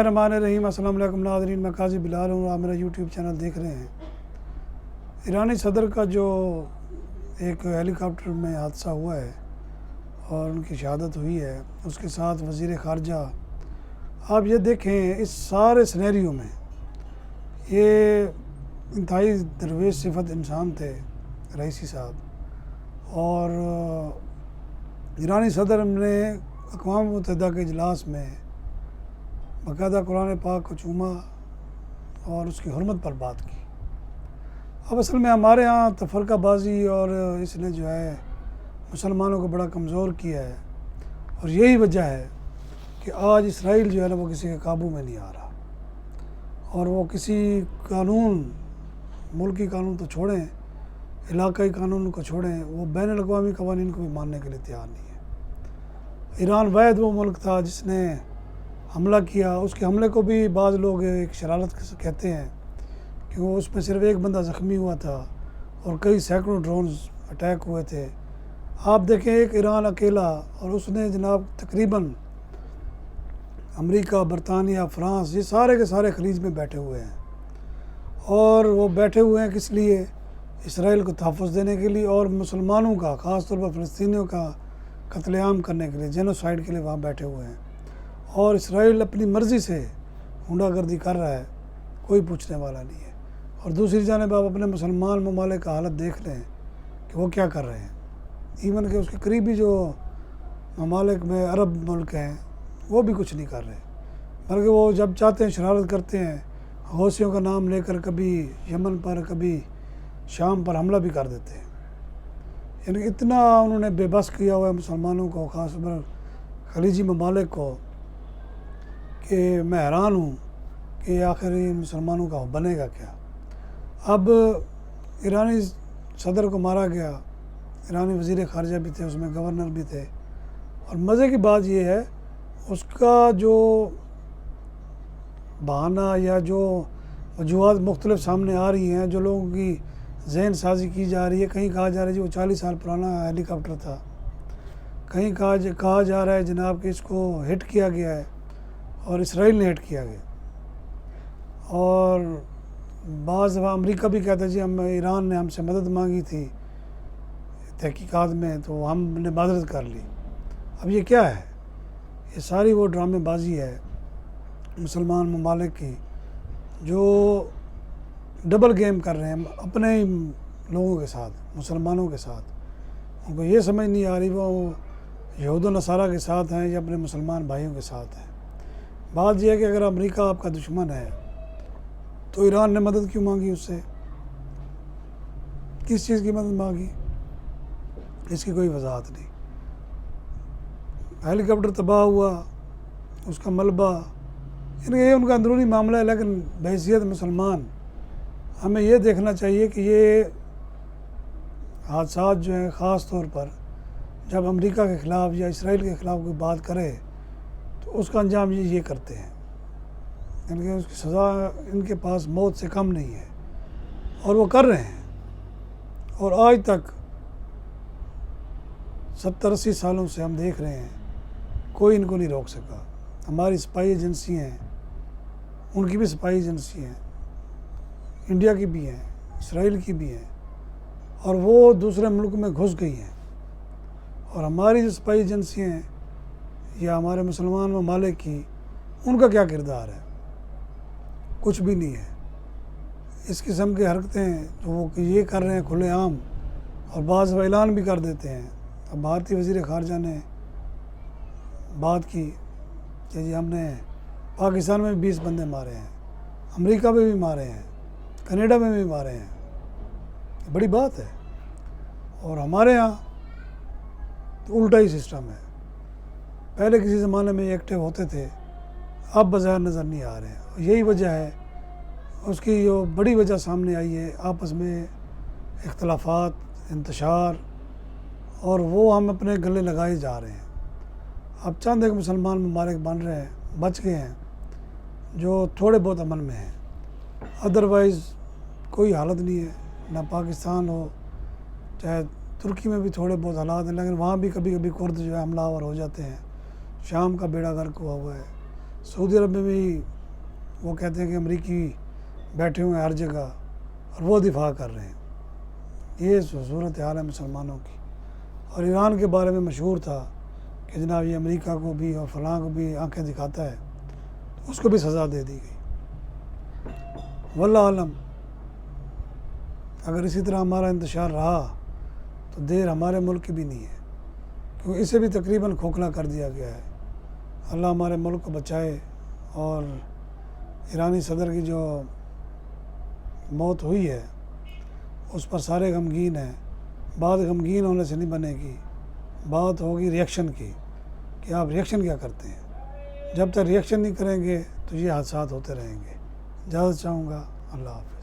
الرحمن الرحیم۔ السلام علیکم ناظرین، میں قاضی بلال ہوں، آپ میرا یوٹیوب چینل دیکھ رہے ہیں۔ ایرانی صدر کا جو ایک ہیلی کاپٹر میں حادثہ ہوا ہے اور ان کی شہادت ہوئی ہے، اس کے ساتھ وزیر خارجہ، آپ یہ دیکھیں اس سارے سینیریو میں یہ انتہائی درویش صفت انسان تھے رئیسی صاحب، اور ایرانی صدر نے اقوام متحدہ کے اجلاس میں باقاعدہ قرآن پاک کو چوما اور اس کی حرمت پر بات کی۔ اب اصل میں ہمارے ہاں تفرقہ بازی اور اس نے جو ہے مسلمانوں کو بڑا کمزور کیا ہے، اور یہی وجہ ہے کہ آج اسرائیل جو ہے نا وہ کسی کے قابو میں نہیں آ رہا، اور وہ کسی قانون، ملکی قانون تو چھوڑیں، علاقائی قانون کو چھوڑیں، وہ بین الاقوامی قوانین کو بھی ماننے کے لیے تیار نہیں ہے۔ ایران واحد وہ ملک تھا جس نے حملہ کیا، اس کے حملے کو بھی بعض لوگ ایک شرارت کہتے ہیں کہ وہ اس میں صرف ایک بندہ زخمی ہوا تھا اور کئی سینکڑوں ڈرونز اٹیک ہوئے تھے۔ آپ دیکھیں ایک ایران اکیلا، اور اس نے جناب تقریباً امریکہ، برطانیہ، فرانس، یہ سارے کے سارے خلیج میں بیٹھے ہوئے ہیں، اور وہ بیٹھے ہوئے ہیں کس لیے؟ اسرائیل کو تحفظ دینے کے لیے، اور مسلمانوں کا، خاص طور پر فلسطینیوں کا قتل عام کرنے کے لیے، جینوسائیڈ کے لیے وہاں بیٹھے ہوئے ہیں۔ اور اسرائیل اپنی مرضی سے ہونڈا گردی کر رہا ہے، کوئی پوچھنے والا نہیں ہے۔ اور دوسری جانب آپ اپنے مسلمان ممالک کا حالت دیکھ لیں کہ وہ کیا کر رہے ہیں۔ ایون کہ اس کے قریبی جو ممالک میں عرب ملک ہیں وہ بھی کچھ نہیں کر رہے، بلکہ وہ جب چاہتے ہیں شرارت کرتے ہیں، حوثیوں کا نام لے کر کبھی یمن پر، کبھی شام پر حملہ بھی کر دیتے ہیں۔ یعنی اتنا انہوں نے بے بس کیا ہوا ہے مسلمانوں کو، خاص طور پر خلیجی ممالک کو، کہ میں حیران ہوں کہ آخر ان مسلمانوں کا بنے گا کیا۔ اب ایرانی صدر کو مارا گیا، ایرانی وزیر خارجہ بھی تھے، اس میں گورنر بھی تھے، اور مزے کی بات یہ ہے اس کا جو بہانہ یا جو وجوہات مختلف سامنے آ رہی ہیں، جو لوگوں کی ذہن سازی کی جا رہی ہے، کہیں کہا جا رہا ہے جی وہ 40 سال پرانا ہیلی کاپٹر تھا، کہیں کہا جا رہا ہے جناب کہ اس کو ہٹ کیا گیا ہے اور اسرائیل نے ہٹ کیا گیا، اور بعض دفعہ امریکہ بھی کہتا ہے جی ایران نے ہم سے مدد مانگی تھی تحقیقات میں تو ہم نے معذرت کر لی۔ اب یہ کیا ہے؟ یہ ساری وہ ڈرامے بازی ہے مسلمان ممالک کی، جو ڈبل گیم کر رہے ہیں اپنے ہی لوگوں کے ساتھ، مسلمانوں کے ساتھ۔ ان کو یہ سمجھ نہیں آ رہی وہ یہود و نصارہ کے ساتھ ہیں یا اپنے مسلمان بھائیوں کے ساتھ ہیں۔ بات یہ ہے کہ اگر امریکہ آپ کا دشمن ہے تو ایران نے مدد کیوں مانگی اس سے؟ کس چیز کی مدد مانگی؟ اس کی کوئی وضاحت نہیں۔ ہیلی کاپٹر تباہ ہوا، اس کا ملبہ، یعنی یہ ان کا اندرونی معاملہ ہے، لیکن بحیثیت مسلمان ہمیں یہ دیکھنا چاہیے کہ یہ حادثات جو ہیں، خاص طور پر جب امریکہ کے خلاف یا اسرائیل کے خلاف کوئی بات کرے تو اس کا انجام یہ کرتے ہیں، یعنی کہ اس کی سزا ان کے پاس موت سے کم نہیں ہے، اور وہ کر رہے ہیں۔ اور آج تک 70-80 سالوں سے ہم دیکھ رہے ہیں، کوئی ان کو نہیں روک سکا۔ ہماری اسپائی ایجنسی ہیں، ان کی بھی اسپائی ایجنسی ہیں، انڈیا کی بھی ہیں، اسرائیل کی بھی ہیں، اور وہ دوسرے ملک میں گھس گئی ہیں۔ اور ہماری جو اسپائی ایجنسی ہیں یا ہمارے مسلمان ممالک کی، ان کا کیا کردار ہے؟ کچھ بھی نہیں ہے۔ اس قسم کی حرکتیں جو وہ یہ کر رہے ہیں کھلے عام، اور بعض اعلان بھی کر دیتے ہیں۔ اب بھارتی وزیر خارجہ نے بات کی کہ جی ہم نے پاکستان میں بھی 20 بندے مارے ہیں، امریکہ میں بھی مارے ہیں، کینیڈا میں بھی مارے ہیں، بڑی بات ہے۔ اور ہمارے ہاں تو الٹا ہی سسٹم ہے، پہلے کسی زمانے میں ایکٹیو ہوتے تھے، اب بظاہر نظر نہیں آ رہے ہیں۔ اور یہی وجہ ہے، اس کی جو بڑی وجہ سامنے آئی ہے، آپس میں اختلافات، انتشار، اور وہ ہم اپنے گلے لگائے جا رہے ہیں۔ اب چند ایک مسلمان ممالک بن رہے ہیں، بچ گئے ہیں، جو تھوڑے بہت امن میں ہیں، ادروائز کوئی حالت نہیں ہے۔ نہ پاکستان ہو، چاہے ترکی میں بھی تھوڑے بہت حالات ہیں، لیکن وہاں بھی کبھی کبھی کرد جو ہے حملہ آور ہو جاتے ہیں۔ شام کا بیڑا غرق ہوا ہے، سعودی عرب میں بھی وہ کہتے ہیں کہ امریکی بیٹھے ہوئے ہیں ہر جگہ اور وہ دفاع کر رہے ہیں۔ یہ صورت حال ہے مسلمانوں کی۔ اور ایران کے بارے میں مشہور تھا کہ جناب یہ امریکہ کو بھی اور فلاں کو بھی آنکھیں دکھاتا ہے، اس کو بھی سزا دے دی گئی۔ واللہ عالم، اگر اسی طرح ہمارا انتشار رہا تو دیر ہمارے ملک کی بھی نہیں ہے، کیونکہ اسے بھی تقریباً کھوکھلا کر دیا گیا ہے۔ اللہ ہمارے ملک کو بچائے۔ اور ایرانی صدر کی جو موت ہوئی ہے اس پر سارے غمگین ہیں۔ بات غمگین ہونے سے نہیں بنے گی، بات ہوگی ریئیکشن کی، کہ آپ ریئیکشن کیا کرتے ہیں۔ جب تک ریئیکشن نہیں کریں گے تو یہ حادثات ہوتے رہیں گے۔ اجازت چاہوں گا، اللہ حافظ۔